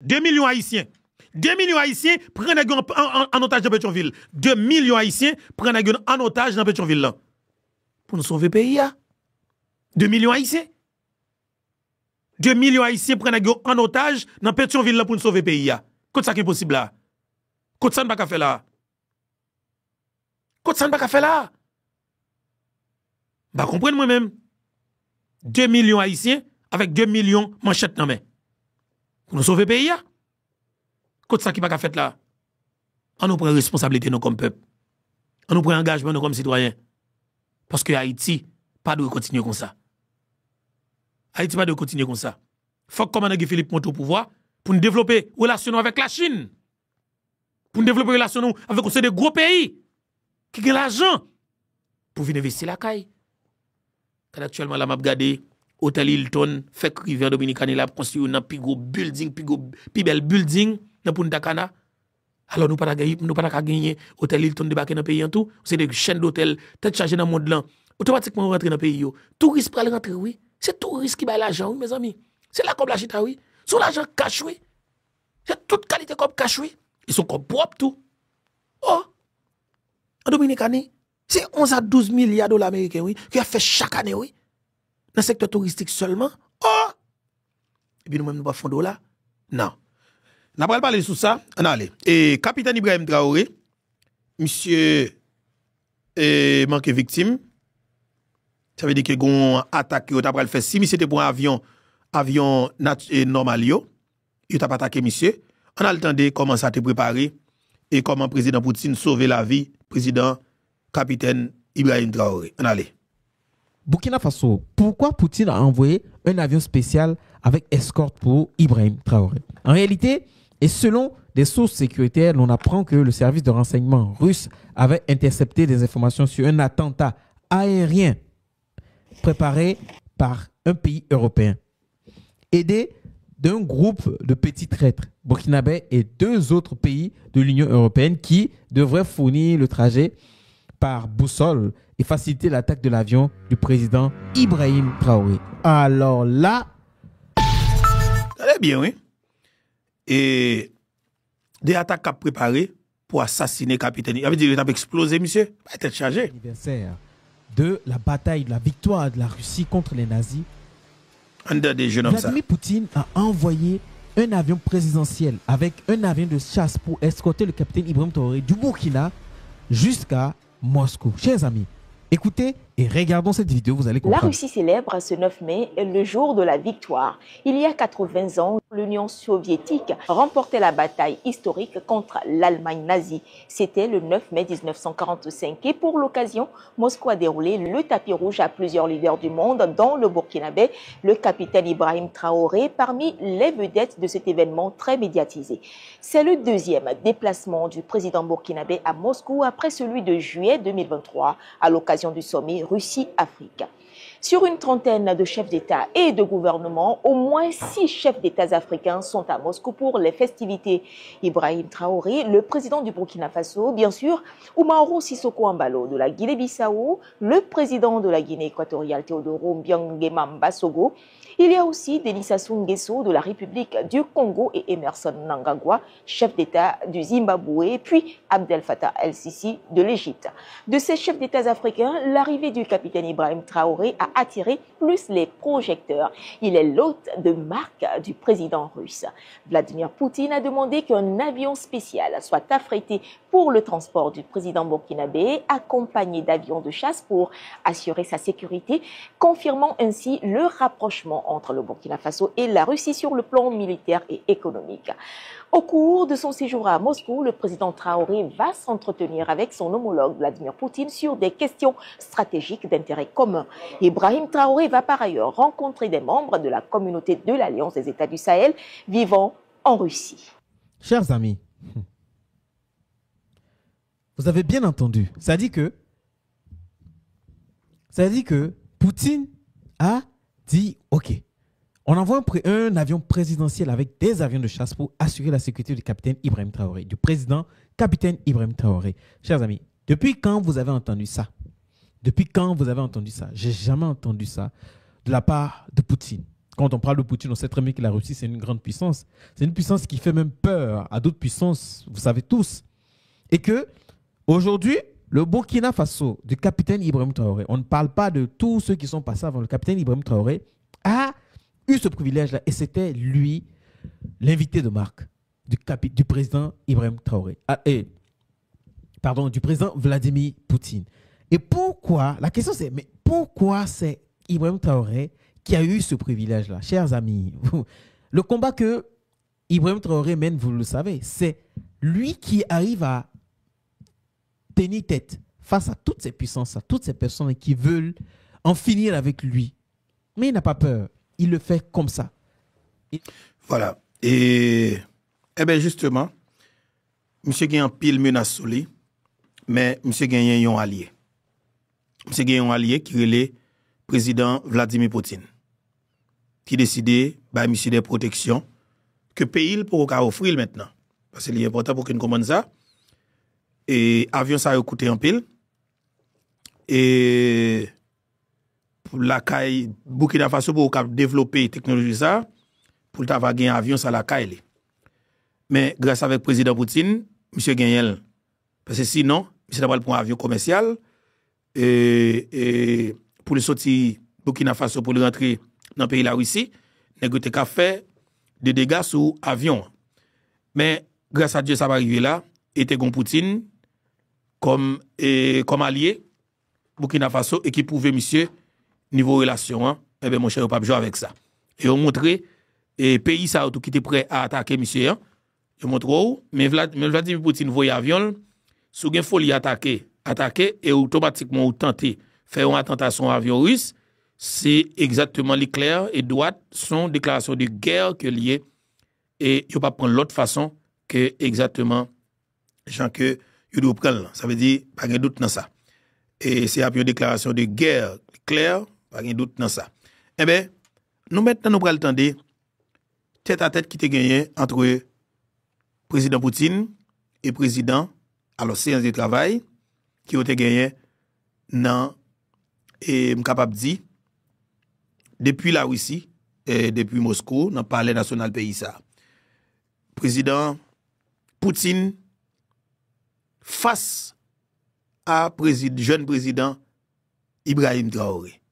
2 millions haïtiens. 2 millions haïtiens prennent en otage dans Pétionville. 2 millions haïtiens prennent en otage dans Pétionville là. Pour nous sauver le pays. 2 millions haïtiens. 2 millions haïtiens prennent en otage dans Pétionville là pour nous sauver le pays. Qu'est-ce ça qui est possible là? Qu'est-ce ça ne pas faire là? Qu'est-ce ça ne pas faire là? Bah comprenez moi-même. 2 millions haïtiens avec 2 millions manchettes dans main. Pour nous sauver le pays. Qu'est-ce ça qui pas fait là? On nous prend responsabilité nous comme peuple. On nous prend engagement nous comme citoyens. Parce que Haïti pas de continuer comme ça. Haïti pas de continuer comme ça. Faut que commandant Philippe monte au pouvoir pour nous développer relation avec la Chine. Pour nous développer relation avec des gros pays qui ont l'argent pour venir investir la caille. Quand actuellement la m'a regardé Hôtel Hilton fait rivière dominicaine là construire un plus gros building, plus bel building dans Punta Cana. Alors nous pas gagner Hôtel Hilton débarquer dans pays en tout, c'est des chaînes d'hôtels tête chargée dans le monde là. Automatiquement rentrer dans le pays yo. Touriste pour rentrer oui. C'est touriste qui baille l'argent oui mes amis. C'est là comme la chita oui. Sous l'argent cash oui. C'est toute qualité comme cash oui. Ils sont comme propres tout. Oh. En Dominicane, c'est 11 à 12 milliards de dollars américains oui qui a fait chaque année oui. Dans le secteur touristique seulement. Oh. Et puis nous même nous pas fond là. Non. On va parler sur ça. On allez. Et capitaine Ibrahim Traoré, monsieur manqué victime. Ça veut dire que gon attaque yo t'a pral faire si monsieur était pour un avion normal yo, il t'a pas attaqué monsieur. On a le temps de comment ça te préparé et comment président Poutine sauver la vie président capitaine Ibrahim Traoré. On allez. Burkina Faso, pourquoi Poutine a envoyé un avion spécial avec escorte pour Ibrahim Traoré? En réalité, et selon des sources sécuritaires, on apprend que le service de renseignement russe avait intercepté des informations sur un attentat aérien préparé par un pays européen, aidé d'un groupe de petits traîtres burkinabés et 2 autres pays de l'Union européenne qui devraient fournir le trajet par boussole et faciliter l'attaque de l'avion du président Ibrahim Traoré. Alors là... Très bien, oui. Et des attaques à préparer pour assassiner le capitaine. Il avait dit qu'il avait explosé, monsieur. Pas être chargé. Anniversaire de la bataille, de la victoire de la Russie contre les nazis. Vladimir Poutine a envoyé un avion présidentiel avec un avion de chasse pour escorter le capitaine Ibrahim Traoré du Burkina jusqu'à Moscou. Chers amis, écoutez et regardons cette vidéo, vous allez comprendre. La Russie célèbre ce 9 mai le jour de la victoire. Il y a 80 ans, l'Union soviétique remportait la bataille historique contre l'Allemagne nazie. C'était le 9 mai 1945 et pour l'occasion, Moscou a déroulé le tapis rouge à plusieurs leaders du monde, dont le Burkinabé, le capitaine Ibrahim Traoré, parmi les vedettes de cet événement très médiatisé. C'est le 2e déplacement du président burkinabé à Moscou après celui de juillet 2023 à l'occasion du sommet Russie-Afrique. Sur une trentaine de chefs d'État et de gouvernement, au moins 6 chefs d'État africains sont à Moscou pour les festivités. Ibrahim Traoré, le président du Burkina Faso, bien sûr, Umaru Sissoko Embalo de la Guinée-Bissau, le président de la Guinée équatoriale Teodoro Obiang Mbasogo. Il y a aussi Denis Sassou Nguesso de la République du Congo et Emerson Mnangagwa, chef d'État du Zimbabwe, puis Abdel Fattah el-Sisi de l'Égypte. De ces chefs d'État africains, l'arrivée du capitaine Ibrahim Traoré a attiré plus les projecteurs. Il est l'hôte de marque du président russe. Vladimir Poutine a demandé qu'un avion spécial soit affrété pour le transport du président burkinabé, accompagné d'avions de chasse pour assurer sa sécurité, confirmant ainsi le rapprochement entre le Burkina Faso et la Russie sur le plan militaire et économique. Au cours de son séjour à Moscou, le président Traoré va s'entretenir avec son homologue Vladimir Poutine sur des questions stratégiques d'intérêt commun. Ibrahim Traoré va par ailleurs rencontrer des membres de la communauté de l'Alliance des États du Sahel vivant en Russie. Chers amis, vous avez bien entendu. Ça dit que Poutine a dit OK. On envoie un avion présidentiel avec des avions de chasse pour assurer la sécurité du capitaine Ibrahim Traoré, du président capitaine Ibrahim Traoré. Chers amis, depuis quand vous avez entendu ça? Depuis quand vous avez entendu ça? J'ai jamais entendu ça de la part de Poutine. Quand on parle de Poutine, on sait très bien que la Russie, c'est une grande puissance. C'est une puissance qui fait même peur à d'autres puissances, vous savez tous. Et que, aujourd'hui, le Burkina Faso du capitaine Ibrahim Traoré, on ne parle pas de tous ceux qui sont passés avant le capitaine Ibrahim Traoré, a eu ce privilège-là. Et c'était lui, l'invité de marque du président Ibrahim Traoré. Du président Vladimir Poutine. Et pourquoi, la question c'est, mais pourquoi c'est Ibrahim Traoré qui a eu ce privilège-là? Chers amis, le combat que Ibrahim Traoré mène, vous le savez, c'est lui qui arrive à tenir tête face à toutes ces puissances, à toutes ces personnes qui veulent en finir avec lui. Mais il n'a pas peur. Il le fait comme ça. Voilà. Et bien justement, M. Gagnon pile menace sur lui, mais M. Gagnon est un allié. M. Gagnon est un allié qui est le président Vladimir Poutine, qui décide bah, M. des protections que le pays pour offrir maintenant. Parce que c'est important pour qu'il commande ça. Et avion ça a coûté en pile. Et pour la caille Burkina Faso pour développer technologie ça, pour avoir gagné avion ça la caille. Mais grâce avec le président Poutine, M. Gagnel, parce que sinon, M. n'a pas pour un avion commercial et pour le sortir Burkina Faso pour le rentrer dans le pays la Russie, il a fait des dégâts sur avion. Mais grâce à Dieu ça va arriver là, et Poutine comme allié Burkina Faso et qui pouvait monsieur niveau relation hein, eh ben mon cher pas jouer avec ça. Et on montré et pays ça tout qui était prêt à attaquer monsieur hein. Je montre mais Vladimir Poutine voyait avion sous gen folie attaquer et automatiquement ou tenter faire un attentat sur un avion russe, c'est exactement l'éclair et droite son déclaration de guerre que lié et il pas prendre l'autre façon que exactement gens que il doit prendre. Ça veut dire pas de doute dans ça. Et c'est une déclaration de guerre claire, pas de doute dans ça. Eh bien, nous maintenant nous prenons le temps de tête à tête qui était gagné entre président Poutine et président alors séance de travail qui ont été gagné dans et capable de dire depuis la Russie et depuis Moscou dans le palais national pays ça. Président Poutine face à jeune président Ibrahim Traoré.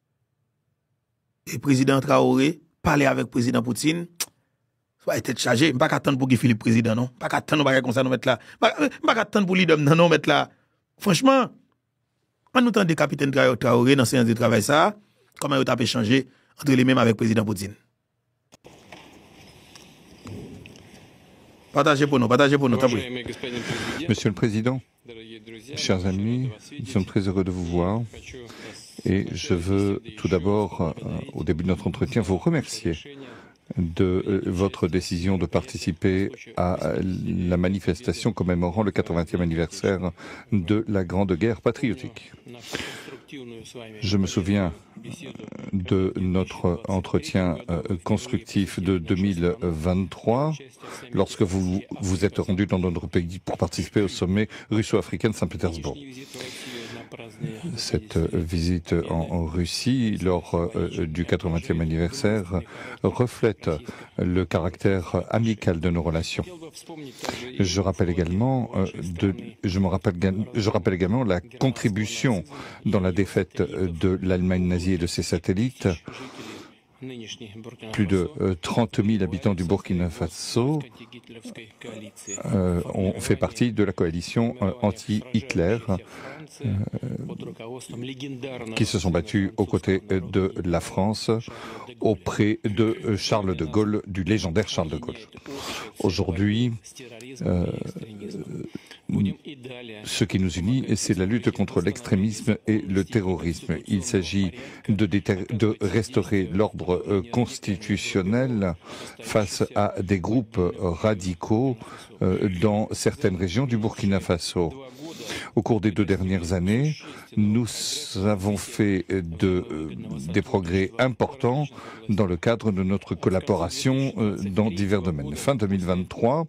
Et président Traoré parlait avec président Poutine, soit tête chargée, pas attendre pour que Philippe président non, pas attendre pas comme ça nous mettre là, pas attendre pour l'idée non mettre là. Franchement, on nous entend des capitaines Traoré dans séance de travail ça, comment il a échangé entre les mêmes avec président Poutine. Partagez pour nous, Monsieur le Président, chers amis, nous sommes très heureux de vous voir et je veux tout d'abord, au début de notre entretien, vous remercier de votre décision de participer à la manifestation commémorant le 80e anniversaire de la Grande Guerre patriotique. Je me souviens de notre entretien constructif de 2023, lorsque vous vous êtes rendu dans notre pays pour participer au sommet russo-africain de Saint-Pétersbourg. Cette visite en Russie, lors du 80e anniversaire, reflète le caractère amical de nos relations. Je rappelle également la contribution dans la défaite de l'Allemagne nazie et de ses satellites. Plus de 30 000 habitants du Burkina Faso ont fait partie de la coalition anti-Hitler qui se sont battus aux côtés de la France auprès de Charles de Gaulle, du légendaire Charles de Gaulle. Aujourd'hui, ce qui nous unit, c'est la lutte contre l'extrémisme et le terrorisme. Il s'agit de restaurer l'ordre constitutionnel face à des groupes radicaux dans certaines régions du Burkina Faso. Au cours des 2 dernières années, nous avons fait des progrès importants dans le cadre de notre collaboration dans divers domaines. Fin 2023,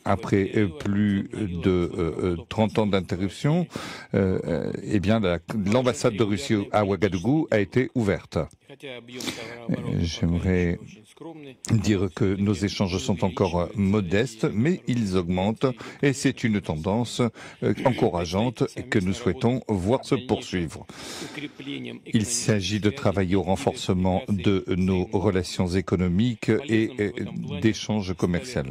après plus de 30 ans d'interruption, eh bien, l'ambassade de Russie à Ouagadougou a été ouverte. J'aimerais dire que nos échanges sont encore modestes, mais ils augmentent et c'est une tendance encourageante et que nous souhaitons voir se poursuivre. Il s'agit de travailler au renforcement de nos relations économiques et d'échanges commerciaux.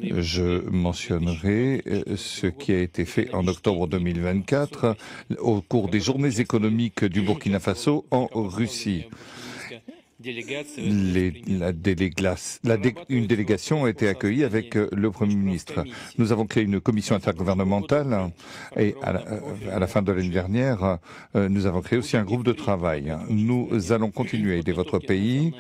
Je mentionnerai ce qui a été fait en octobre 2024 au cours des journées économiques du Burkina Faso en Russie. Une délégation a été accueillie avec le Premier ministre. Nous avons créé une commission intergouvernementale et à la fin de l'année dernière, nous avons créé aussi un groupe de travail. Nous allons continuer à aider votre pays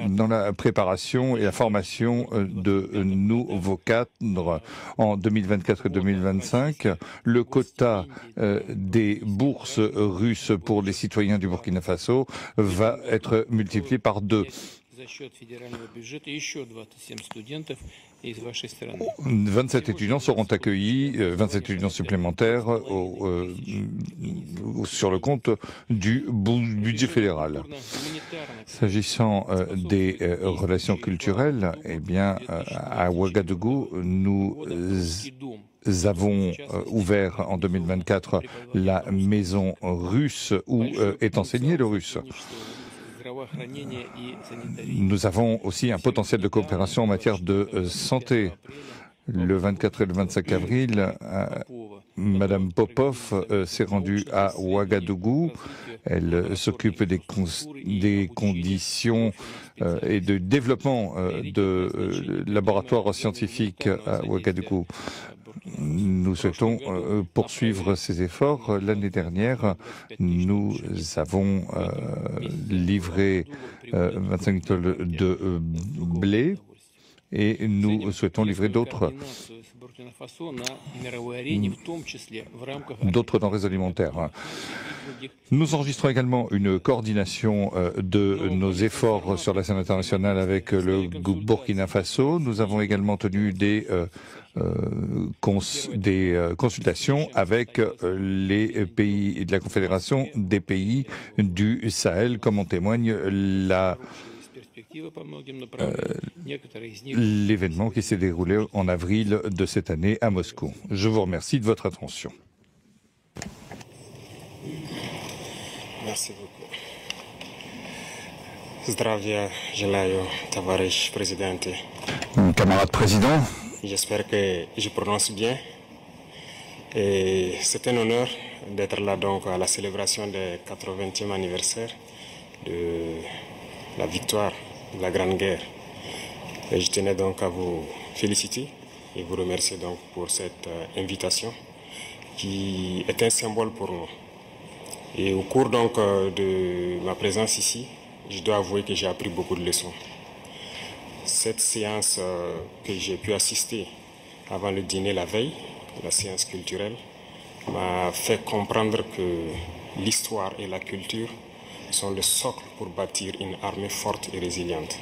dans la préparation et la formation de nouveaux cadres en 2024 et 2025. Le quota des bourses russes pour les citoyens du Burkina Faso va être multiplié par 2. 27 étudiants seront accueillis, 27 étudiants supplémentaires sur le compte du budget fédéral. S'agissant des relations culturelles, eh bien, à Ouagadougou, nous avons ouvert en 2024 la maison russe où est enseigné le russe. Nous avons aussi un potentiel de coopération en matière de santé. Le 24 et le 25 avril, Madame Popov s'est rendue à Ouagadougou. Elle s'occupe des conditions et de développement de laboratoires scientifiques à Ouagadougou. Nous souhaitons poursuivre ces efforts. L'année dernière, nous avons livré 25 tonnes de blé et nous souhaitons livrer d'autres denrées alimentaires. Nous enregistrons également une coordination de nos efforts sur la scène internationale avec le Burkina Faso. Nous avons également tenu des consultations avec les pays de la Confédération des pays du Sahel, comme en témoigne l'événement qui s'est déroulé en avril de cette année à Moscou. Je vous remercie de votre attention. Merci beaucoup. Zdravia Желаю, товарищ президенте. Camarade président, J'espère que je prononce bien. Et c'est un honneur d'être là donc à la célébration du 80e anniversaire de la victoire de la Grande Guerre. Et je tenais donc à vous féliciter et vous remercier donc pour cette invitation qui est un symbole pour nous. Et au cours donc de ma présence ici, je dois avouer que j'ai appris beaucoup de leçons. Cette séance que j'ai pu assister avant le dîner la veille, la séance culturelle, m'a fait comprendre que l'histoire et la culture sont le socle pour bâtir une armée forte et résiliente.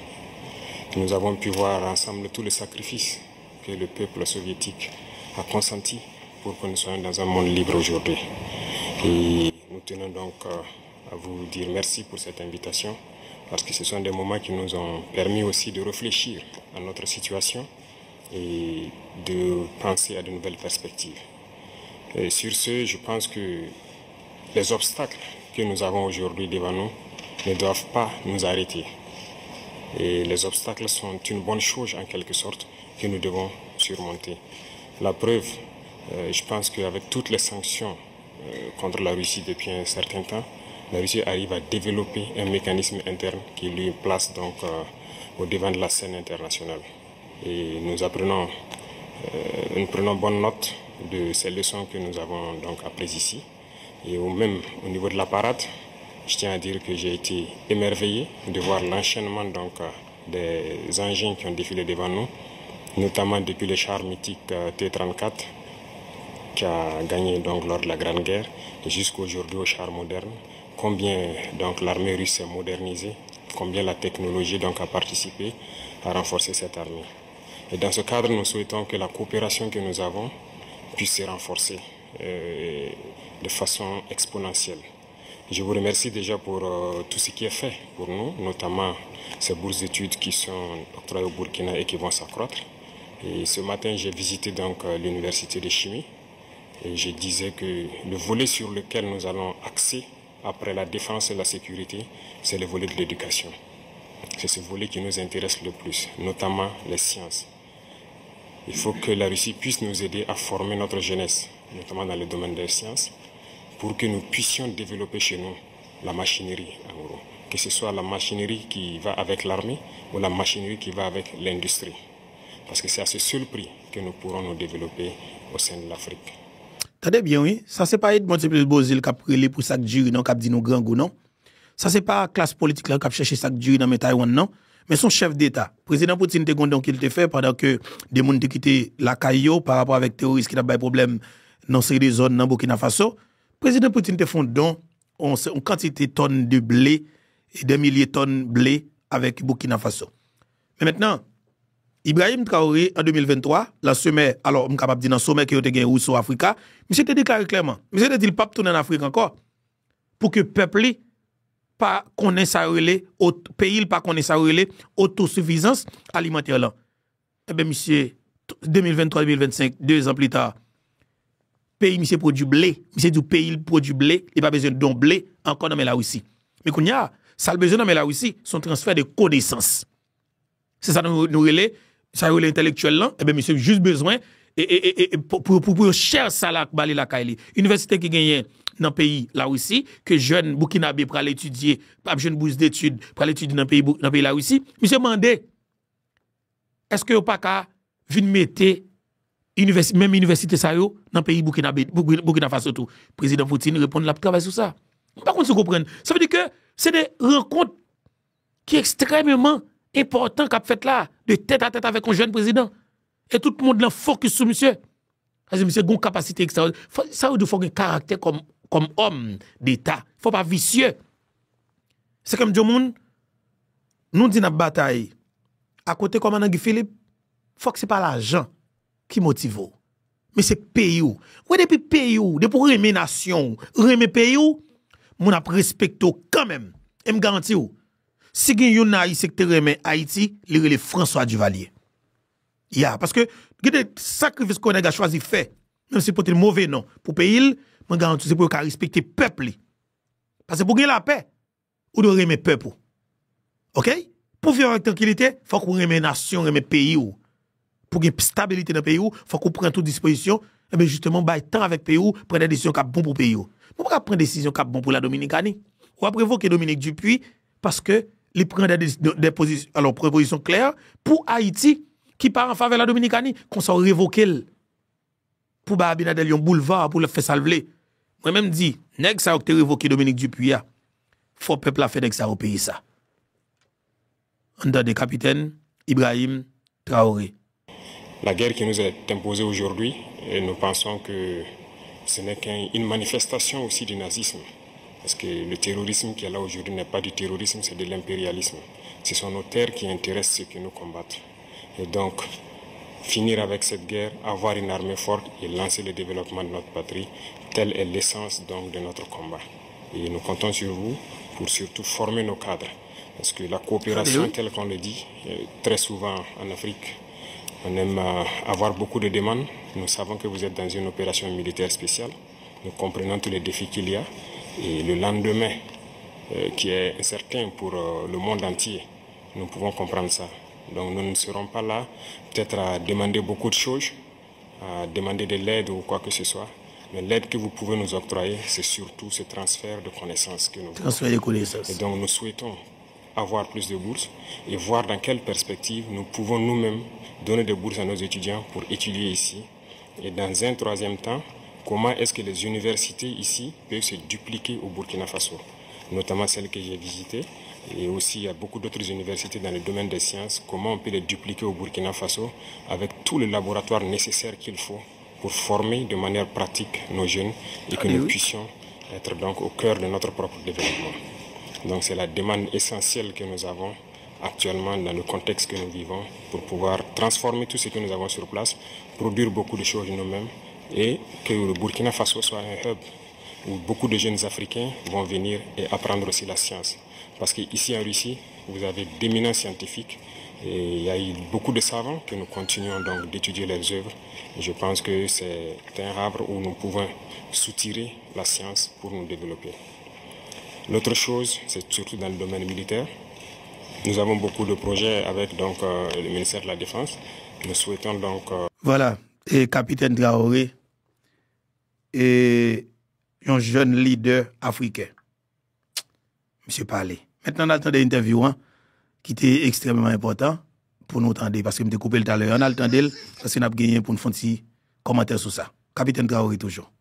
Nous avons pu voir ensemble tous les sacrifices que le peuple soviétique a consenti pour que nous soyons dans un monde libre aujourd'hui. Et nous tenons donc à vous dire merci pour cette invitation, parce que ce sont des moments qui nous ont permis aussi de réfléchir à notre situation et de penser à de nouvelles perspectives. Et sur ce, je pense que les obstacles que nous avons aujourd'hui devant nous ne doivent pas nous arrêter. Et les obstacles sont une bonne chose en quelque sorte que nous devons surmonter. La preuve, je pense qu'avec toutes les sanctions contre la Russie depuis un certain temps, la Russie arrive à développer un mécanisme interne qui lui place donc au devant de la scène internationale. Et nous prenons bonne note de ces leçons que nous avons donc apprises ici. Et même au niveau de la parade, je tiens à dire que j'ai été émerveillé de voir l'enchaînement donc des engins qui ont défilé devant nous, notamment depuis les chars mythiques T-34 qui a gagné donc lors de la Grande Guerre, jusqu'aujourd'hui aux chars modernes, combien donc l'armée russe s'est modernisée, combien la technologie donc a participé à renforcer cette armée. Et dans ce cadre, nous souhaitons que la coopération que nous avons puisse se renforcer de façon exponentielle. Je vous remercie déjà pour tout ce qui est fait pour nous, notamment ces bourses d'études qui sont octroyées au Burkina et qui vont s'accroître. Et ce matin, j'ai visité donc l'université de chimie et je disais que le volet sur lequel nous allons axer après la défense et la sécurité, c'est le volet de l'éducation. C'est ce volet qui nous intéresse le plus, notamment les sciences. Il faut que la Russie puisse nous aider à former notre jeunesse, notamment dans le domaine des sciences, pour que nous puissions développer chez nous la machinerie, en gros. Que ce soit la machinerie qui va avec l'armée ou la machinerie qui va avec l'industrie. Parce que c'est à ce seul prix que nous pourrons nous développer au sein de l'Afrique. Attendez bien, oui. Ça, c'est pas Edmond Bozil qui a pris pour ça que jury, non, qui a dit nous grand goût, non. Ça, c'est pas la classe politique là qui a cherché ça que jury dans Taïwan, non. Mais son chef d'État, président Poutine, te gondon qu'il te fait pendant que des gens qui quitté la Caillou par rapport avec terroristes qui n'a pas de problème dans ces zones dans Burkina Faso. Président Poutine te font don en quantité de tonnes de blé et des milliers de tonnes de blé avec Burkina Faso. Mais maintenant, Ibrahim Traoré, en 2023, la sommet, alors, on est capable de dire dans le sommet qui a été gagné au Afrique, monsieur te déclaré clairement, monsieur te dit le pape tourne en Afrique encore, pour que le peuple pas connaît ça relais, pays pas connaît ça relais, autosuffisance alimentaire là. Eh bien, monsieur, 2023-2025, 2 ans plus tard, pays, monsieur produit blé, monsieur du pays produit blé, il pas besoin de blé, encore dans la Russie. Mais qu'on y a, ça le besoin dans la Russie, son transfert de connaissances. C'est ça nous relais, ça relais intellectuel là, eh bien, monsieur, juste besoin, pour cher salaire, balé la Kaili. Université qui gagne dans le pays la Russie, que jeune Burkinabé pour aller étudier, pas jeune bourse d'études pour aller étudier dans le pays la Russie, monsieur mandé, est-ce que vous pas qu'à venir mettre même université ça yo dans le pays Burkina Faso tout. Président Poutine répond la travail sur ça. Par contre, vous comprenez, ça veut dire que c'est des rencontres qui sont extrêmement importantes qu'a fait là, de tête à tête avec un jeune président. Et tout le monde là focus sur monsieur. Parce que monsieur a une capacité extraordinaire. Ça veut dire qu'il faut un caractère comme homme d'État. Il ne faut pas vicieux. C'est comme Djomoun, nous disons dans la bataille, à côté comme Guy Philippe, il faut que ce n'est pas l'argent qui motive. Mais c'est pays. Oui, depuis pays, depuis remettre nation, remettre pays, on a respecté quand même. Et me garantis, si il y a un Haïti qui remet Haïti, il est François Duvalier. Parce que il y a des sacrifices qu'on a choisi faire, même si c'est un mauvais nom, pour pays, je garantis c'est pour respecter le peuple. Parce que pour gagner la paix, ou de remettre le peuple. OK? Pour vivre avec tranquillité, il faut qu'on remet la nation, remet le pays. Pour gagner stabilité dans le pays, il faut qu'on prenne toute disposition, et bien justement, bah, temps avec le pays, prendre des décisions qui sont bonnes pour le pays. On ne peut pas prendre des décisions qui sont bonnes pour la Dominicanie. On va prévoquer Dominique Dupuis parce que il prend des positions, alors propositions claires pour Haïti qui part en faveur de la Dominicanie, qu'on soit révoqué pour Abinadel un boulevard pour le faire salver. Moi-même dit, nèg ça a révoqué Dominique Dupuis, faut peuple a fait nèg ça au pays ça. En des capitaine Ibrahim Traoré. La guerre qui nous est imposée aujourd'hui, nous pensons que ce n'est qu'une manifestation aussi du nazisme. Parce que le terrorisme qui est là aujourd'hui n'est pas du terrorisme, c'est de l'impérialisme. Ce sont nos terres qui intéressent ceux qui nous combattent. Et donc, finir avec cette guerre, avoir une armée forte et lancer le développement de notre patrie, telle est l'essence donc de notre combat. Et nous comptons sur vous pour surtout former nos cadres. Parce que la coopération, telle qu'on le dit, très souvent en Afrique, on aime avoir beaucoup de demandes. Nous savons que vous êtes dans une opération militaire spéciale. Nous comprenons tous les défis qu'il y a. Et le lendemain, qui est incertain pour le monde entier, nous pouvons comprendre ça. Donc nous ne serons pas là peut-être à demander beaucoup de choses, à demander de l'aide ou quoi que ce soit. Mais l'aide que vous pouvez nous octroyer, c'est surtout ce transfert de connaissances que nous voulons. Transfert de connaissances. Et donc nous souhaitons avoir plus de bourses et voir dans quelle perspective nous pouvons nous-mêmes donner des bourses à nos étudiants pour étudier ici. Et dans un troisième temps, comment est-ce que les universités ici peuvent se dupliquer au Burkina Faso, notamment celles que j'ai visitées. Et aussi, il y a beaucoup d'autres universités dans le domaine des sciences. Comment on peut les dupliquer au Burkina Faso avec tous les laboratoires nécessaires qu'il faut pour former de manière pratique nos jeunes et que nous puissions être donc au cœur de notre propre développement. Donc c'est la demande essentielle que nous avons actuellement dans le contexte que nous vivons pour pouvoir transformer tout ce que nous avons sur place, produire beaucoup de choses nous-mêmes et que le Burkina Faso soit un hub où beaucoup de jeunes Africains vont venir et apprendre aussi la science. Parce qu'ici en Russie, vous avez d'éminents scientifiques et il y a eu beaucoup de savants que nous continuons donc d'étudier leurs œuvres. Et je pense que c'est un arbre où nous pouvons soutirer la science pour nous développer. L'autre chose, c'est surtout dans le domaine militaire. Nous avons beaucoup de projets avec donc, le ministère de la Défense. Nous souhaitons donc... Voilà, et capitaine Traoré et un jeune leader africain. Monsieur Parlé. Maintenant, on a le temps de l'interview qui était extrêmement important pour nous entendre parce que je me coupé tout à l'heure. On a le temps d'elle parce qu'on a gagné pour nous faire un petit commentaire sur ça. Capitaine Traoré toujours.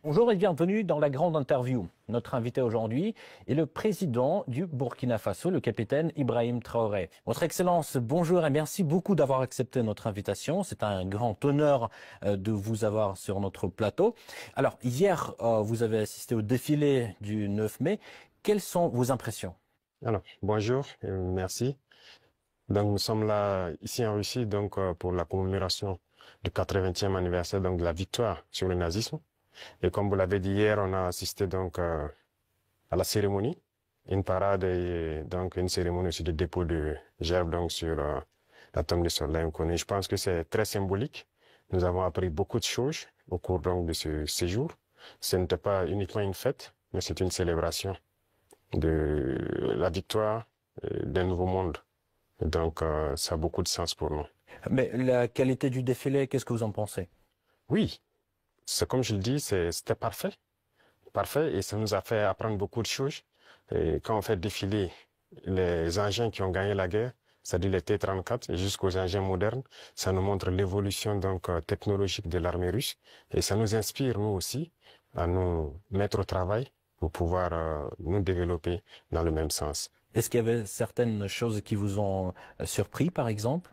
Bonjour et bienvenue dans la grande interview. Notre invité aujourd'hui est le président du Burkina Faso, le capitaine Ibrahim Traoré. Votre Excellence, bonjour et merci beaucoup d'avoir accepté notre invitation. C'est un grand honneur de vous avoir sur notre plateau. Alors, hier, vous avez assisté au défilé du 9 mai. Quelles sont vos impressions? Alors, bonjour et merci. Donc, nous sommes là, ici en Russie, donc, pour la commémoration du 80e anniversaire donc, de la victoire sur le nazisme. Et comme vous l'avez dit hier, on a assisté donc à la cérémonie, une parade et donc une cérémonie aussi de dépôt de gerbes donc sur la tombe de soldats inconnus. Je pense que c'est très symbolique. Nous avons appris beaucoup de choses au cours donc de ce séjour. Ce n'était pas uniquement une fête, mais c'est une célébration de la victoire d'un nouveau monde. Et donc ça a beaucoup de sens pour nous. Mais la qualité du défilé, qu'est-ce que vous en pensez? Oui, c'est comme je le dis, c'était parfait. Parfait, et ça nous a fait apprendre beaucoup de choses. Et quand on fait défiler les engins qui ont gagné la guerre, c'est-à-dire les T-34 jusqu'aux engins modernes, ça nous montre l'évolution donc technologique de l'armée russe. Et ça nous inspire, nous aussi, à nous mettre au travail pour pouvoir nous développer dans le même sens. Est-ce qu'il y avait certaines choses qui vous ont surpris, par exemple?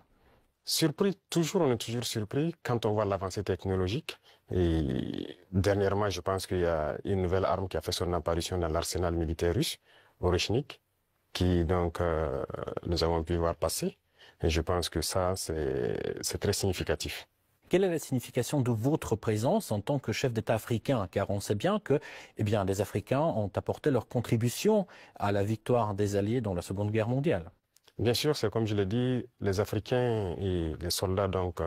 Surpris, toujours, on est toujours surpris quand on voit l'avancée technologique. Et dernièrement, je pense qu'il y a une nouvelle arme qui a fait son apparition dans l'arsenal militaire russe, Oreshnik, qui donc nous avons pu voir passer. Et je pense que ça, c'est très significatif. Quelle est la signification de votre présence en tant que chef d'État africain? Car on sait bien que les Africains ont apporté leur contribution à la victoire des Alliés dans la Seconde Guerre mondiale. Bien sûr, c'est comme je l'ai dit, les Africains et les soldats donc,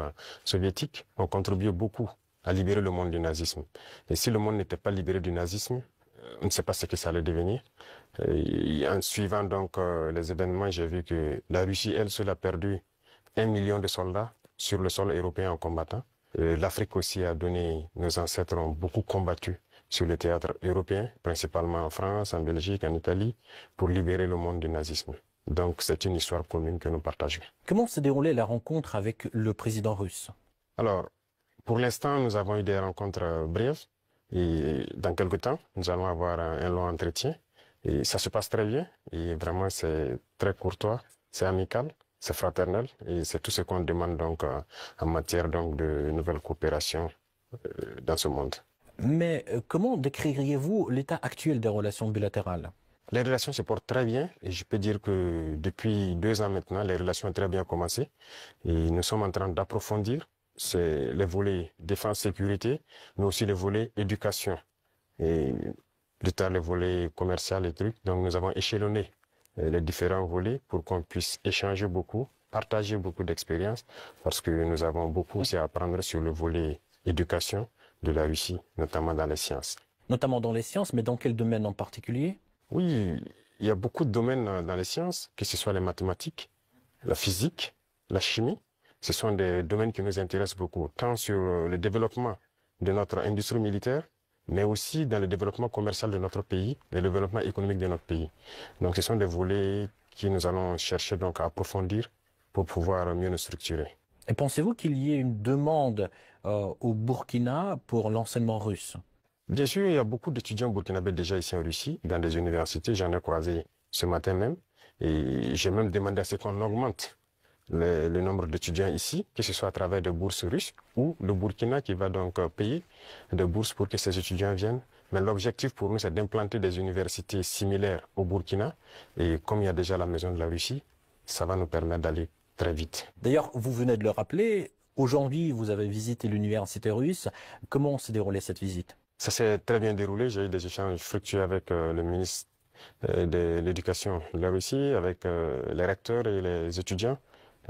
soviétiques ont contribué beaucoup à libérer le monde du nazisme. Et si le monde n'était pas libéré du nazisme, on ne sait pas ce que ça allait devenir. Et en suivant donc les événements, j'ai vu que la Russie, elle seule, a perdu 1 million de soldats sur le sol européen en combattant. L'Afrique aussi a donné, nos ancêtres ont beaucoup combattu sur le théâtre européen, principalement en France, en Belgique, en Italie, pour libérer le monde du nazisme. Donc c'est une histoire commune que nous partageons. Comment s'est déroulée la rencontre avec le président russe? Alors, pour l'instant, nous avons eu des rencontres brèves et dans quelques temps, nous allons avoir un long entretien. Et ça se passe très bien et vraiment c'est très courtois, c'est amical, c'est fraternel et c'est tout ce qu'on demande donc en matière donc de nouvelles coopérations dans ce monde. Mais comment décririez-vous l'état actuel des relations bilatérales? Les relations se portent très bien et je peux dire que depuis 2 ans maintenant, les relations ont très bien commencé et nous sommes en train d'approfondir les volets défense-sécurité, mais aussi les volets éducation et plus tard les volets commercial et trucs. Donc nous avons échelonné les différents volets pour qu'on puisse échanger beaucoup, partager beaucoup d'expériences parce que nous avons beaucoup aussi à apprendre sur le volet éducation de la Russie, notamment dans les sciences. Notamment dans les sciences, mais dans quel domaine en particulier? Oui, il y a beaucoup de domaines dans les sciences, que ce soit les mathématiques, la physique, la chimie. Ce sont des domaines qui nous intéressent beaucoup, tant sur le développement de notre industrie militaire, mais aussi dans le développement commercial de notre pays, le développement économique de notre pays. Donc ce sont des volets que nous allons chercher donc à approfondir pour pouvoir mieux nous structurer. Et pensez-vous qu'il y ait une demande au Burkina pour l'enseignement russe? Bien sûr, il y a beaucoup d'étudiants burkinabés déjà ici en Russie, dans des universités. J'en ai croisé ce matin même. Et j'ai même demandé à ce qu'on augmente le nombre d'étudiants ici, que ce soit à travers des bourses russes ou le Burkina qui va donc payer des bourses pour que ces étudiants viennent. Mais l'objectif pour nous, c'est d'implanter des universités similaires au Burkina. Et comme il y a déjà la maison de la Russie, ça va nous permettre d'aller très vite. D'ailleurs, vous venez de le rappeler, aujourd'hui, vous avez visité l'université russe. Comment s'est déroulée cette visite? Ça s'est très bien déroulé. J'ai eu des échanges fructueux avec le ministre de l'Éducation de la Russie, avec les recteurs et les étudiants,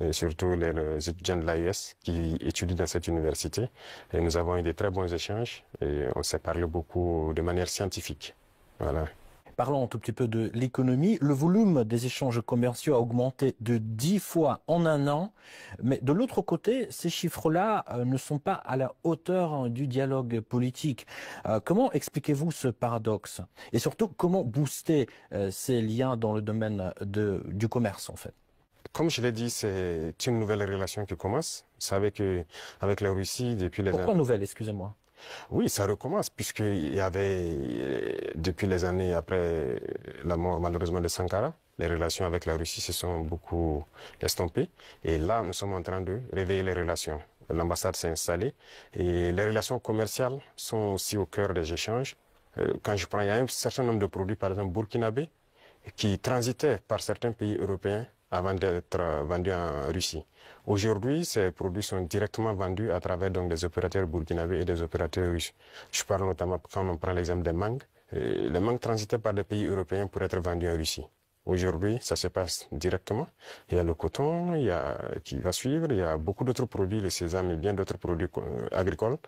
et surtout les étudiants de l'AES qui étudient dans cette université. Et nous avons eu de très bons échanges et on s'est parlé beaucoup de manière scientifique. Voilà. Parlons un tout petit peu de l'économie. Le volume des échanges commerciaux a augmenté de 10 fois en un an. Mais de l'autre côté, ces chiffres-là ne sont pas à la hauteur du dialogue politique. Comment expliquez-vous ce paradoxe? Et surtout, comment booster ces liens dans le domaine du commerce, en fait? Comme je l'ai dit, c'est une nouvelle relation qui commence. Vous savez qu'avec la Russie, depuis les... Pourquoi nouvelle, excusez-moi? Oui, ça recommence, puisqu'il y avait, depuis les années après la mort malheureusement de Sankara, les relations avec la Russie se sont beaucoup estompées. Et là, nous sommes en train de réveiller les relations. L'ambassade s'est installée et les relations commerciales sont aussi au cœur des échanges. Quand je prends, il y a un certain nombre de produits, par exemple burkinabés, qui transitaient par certains pays européens avant d'être vendus en Russie. Aujourd'hui, ces produits sont directement vendus à travers donc des opérateurs burkinabés et des opérateurs russes. Je parle notamment quand on prend l'exemple des mangues. Les mangues transitaient par des pays européens pour être vendus en Russie. Aujourd'hui, ça se passe directement. Il y a le coton, qui va suivre, il y a beaucoup d'autres produits, le sésame et bien d'autres produits agricoles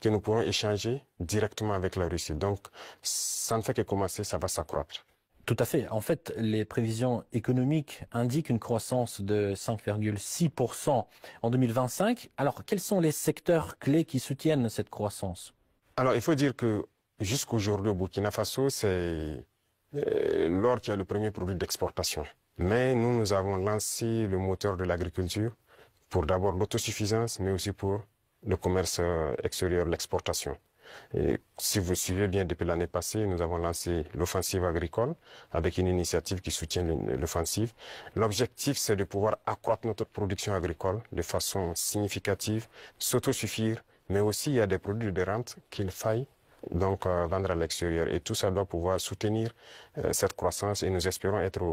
que nous pourrons échanger directement avec la Russie. Donc, ça ne fait que commencer, ça va s'accroître. Tout à fait. En fait, les prévisions économiques indiquent une croissance de 5,6% en 2025. Alors, quels sont les secteurs clés qui soutiennent cette croissance? Alors, il faut dire que jusqu'aujourd'hui, au Burkina Faso, c'est l'or qui est le premier produit d'exportation. Mais nous avons lancé le moteur de l'agriculture pour d'abord l'autosuffisance, mais aussi pour le commerce extérieur, l'exportation. Et si vous suivez bien, depuis l'année passée, nous avons lancé l'offensive agricole avec une initiative qui soutient l'offensive. L'objectif, c'est de pouvoir accroître notre production agricole de façon significative, s'autosuffire, mais aussi il y a des produits de rente qu'il faille donc vendre à l'extérieur. Et tout ça doit pouvoir soutenir cette croissance et nous espérons être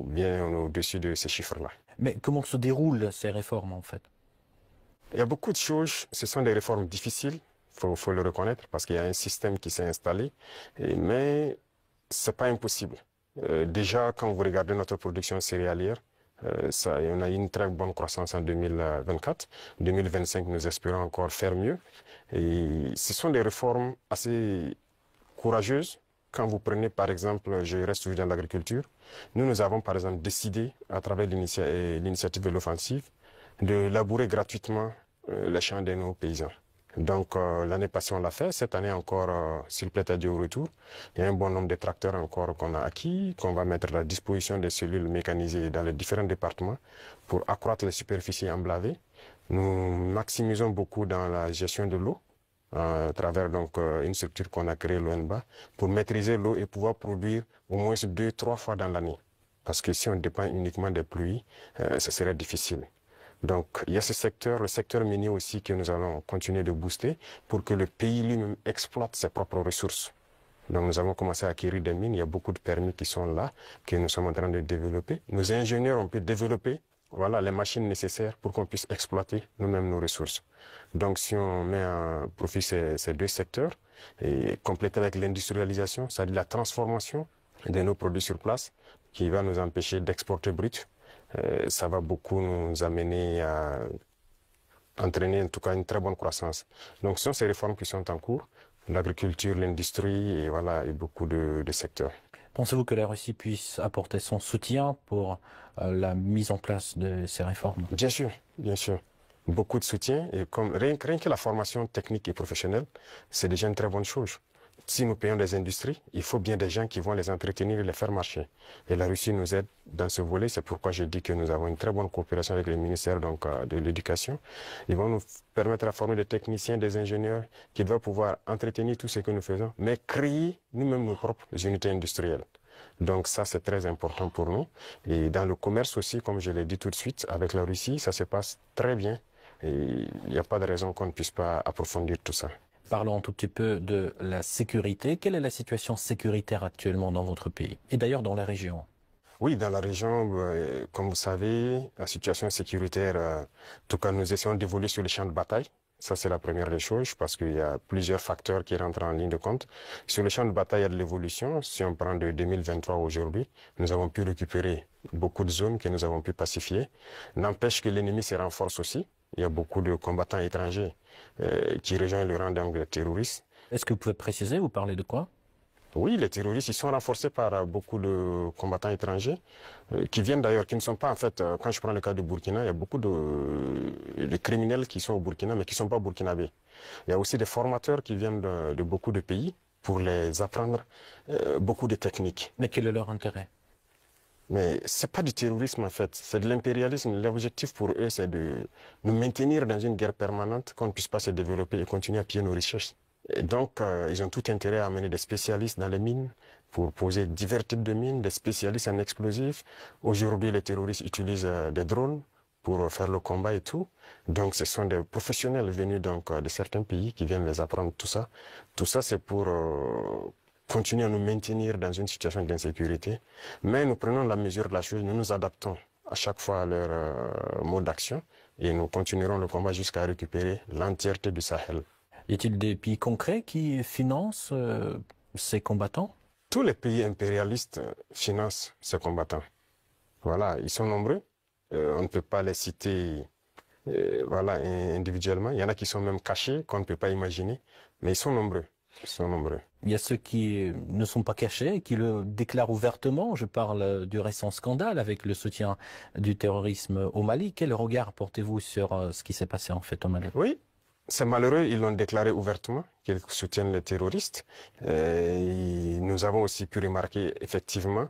bien au-dessus de ces chiffres-là. Mais comment se déroulent ces réformes en fait? Il y a beaucoup de choses, ce sont des réformes difficiles. Faut le reconnaître parce qu'il y a un système qui s'est installé, mais c'est pas impossible. Déjà, quand vous regardez notre production céréalière, on a eu une très bonne croissance en 2024. 2025, nous espérons encore faire mieux. Et ce sont des réformes assez courageuses. Quand vous prenez, par exemple, je reste toujours dans l'agriculture, nous avons, par exemple, décidé, à travers l'initiative de l'offensive, de labourer gratuitement les champs de nos paysans. Donc l'année passée on l'a fait, cette année encore s'il plaît à Dieu au retour. Il y a un bon nombre de tracteurs encore qu'on a acquis, qu'on va mettre à la disposition des cellules mécanisées dans les différents départements pour accroître les superficies emblavées. Nous maximisons beaucoup dans la gestion de l'eau à travers donc une structure qu'on a créée, l'ONBA, pour maîtriser l'eau et pouvoir produire au moins 2-3 fois dans l'année. Parce que si on dépend uniquement des pluies, ce serait difficile. Donc, il y a ce secteur, le secteur minier aussi que nous allons continuer de booster pour que le pays lui-même exploite ses propres ressources. Donc, nous avons commencé à acquérir des mines. Il y a beaucoup de permis qui sont là, que nous sommes en train de développer. Nos ingénieurs ont pu développer, voilà, les machines nécessaires pour qu'on puisse exploiter nous-mêmes nos ressources. Donc, si on met à profit ces deux secteurs et compléter avec l'industrialisation, c'est-à-dire la transformation de nos produits sur place, qui va nous empêcher d'exporter brut, ça va beaucoup nous amener à entraîner en tout cas une très bonne croissance. Donc ce sont ces réformes qui sont en cours, l'agriculture, l'industrie et voilà, et beaucoup de secteurs. Pensez-vous que la Russie puisse apporter son soutien pour la mise en place de ces réformes? Bien sûr, bien sûr. Beaucoup de soutien et comme rien que la formation technique et professionnelle, c'est déjà une très bonne chose. Si nous payons des industries, il faut bien des gens qui vont les entretenir et les faire marcher. Et la Russie nous aide dans ce volet. C'est pourquoi je dis que nous avons une très bonne coopération avec le ministère donc, de l'Éducation. Ils vont nous permettre de former des techniciens, des ingénieurs qui doivent pouvoir entretenir tout ce que nous faisons, mais créer nous-mêmes nos propres unités industrielles. Donc ça, c'est très important pour nous. Et dans le commerce aussi, comme je l'ai dit tout de suite, avec la Russie, ça se passe très bien. Et il n'y a pas de raison qu'on ne puisse pas approfondir tout ça. Parlons un tout petit peu de la sécurité. Quelle est la situation sécuritaire actuellement dans votre pays et d'ailleurs dans la région? Oui, dans la région, comme vous savez, la situation sécuritaire, en tout cas, nous essayons d'évoluer sur les champs de bataille. Ça, c'est la première des choses parce qu'il y a plusieurs facteurs qui rentrent en ligne de compte. Sur les champs de bataille, il y a de l'évolution. Si on prend de 2023 aujourd'hui, nous avons pu récupérer beaucoup de zones que nous avons pu pacifier. N'empêche que l'ennemi se renforce aussi. Il y a beaucoup de combattants étrangers qui rejoignent le rang des terroristes. Est-ce que vous pouvez préciser, vous parlez de quoi? Oui, les terroristes, ils sont renforcés par beaucoup de combattants étrangers qui viennent d'ailleurs, qui ne sont pas en fait, quand je prends le cas du Burkina, il y a beaucoup de criminels qui sont au Burkina mais qui ne sont pas burkinabés. Il y a aussi des formateurs qui viennent de beaucoup de pays pour les apprendre beaucoup de techniques. Mais quel est leur intérêt? Mais c'est pas du terrorisme en fait, c'est de l'impérialisme. L'objectif pour eux, c'est de nous maintenir dans une guerre permanente, qu'on ne puisse pas se développer et continuer à piller nos richesses. Et donc, ils ont tout intérêt à amener des spécialistes dans les mines pour poser divers types de mines, des spécialistes en explosifs. Aujourd'hui, les terroristes utilisent des drones pour faire le combat et tout. Donc, ce sont des professionnels venus donc de certains pays qui viennent les apprendre tout ça. Tout ça, c'est pour continuer à nous maintenir dans une situation d'insécurité. Mais nous prenons la mesure de la chose, nous nous adaptons à chaque fois à leur mode d'action et nous continuerons le combat jusqu'à récupérer l'entièreté du Sahel. Y a-t-il des pays concrets qui financent ces combattants? Tous les pays impérialistes financent ces combattants. Voilà, ils sont nombreux. On ne peut pas les citer voilà, individuellement. Il y en a qui sont même cachés, qu'on ne peut pas imaginer. Mais ils sont nombreux. Ils sont nombreux. Il y a ceux qui ne sont pas cachés, qui le déclarent ouvertement. Je parle du récent scandale avec le soutien du terrorisme au Mali. Quel regard portez-vous sur ce qui s'est passé en fait au Mali? Oui, c'est malheureux. Ils l'ont déclaré ouvertement qu'ils soutiennent les terroristes. Et nous avons aussi pu remarquer effectivement,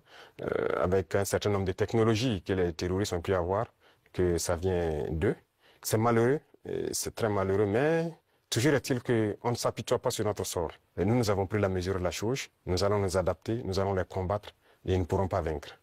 avec un certain nombre de technologies que les terroristes ont pu avoir, que ça vient d'eux. C'est malheureux, c'est très malheureux, mais toujours est-il qu'on ne s'apitoie pas sur notre sort. Et nous avons pris la mesure de la chose, nous allons nous adapter, nous allons les combattre et ils ne pourront pas vaincre.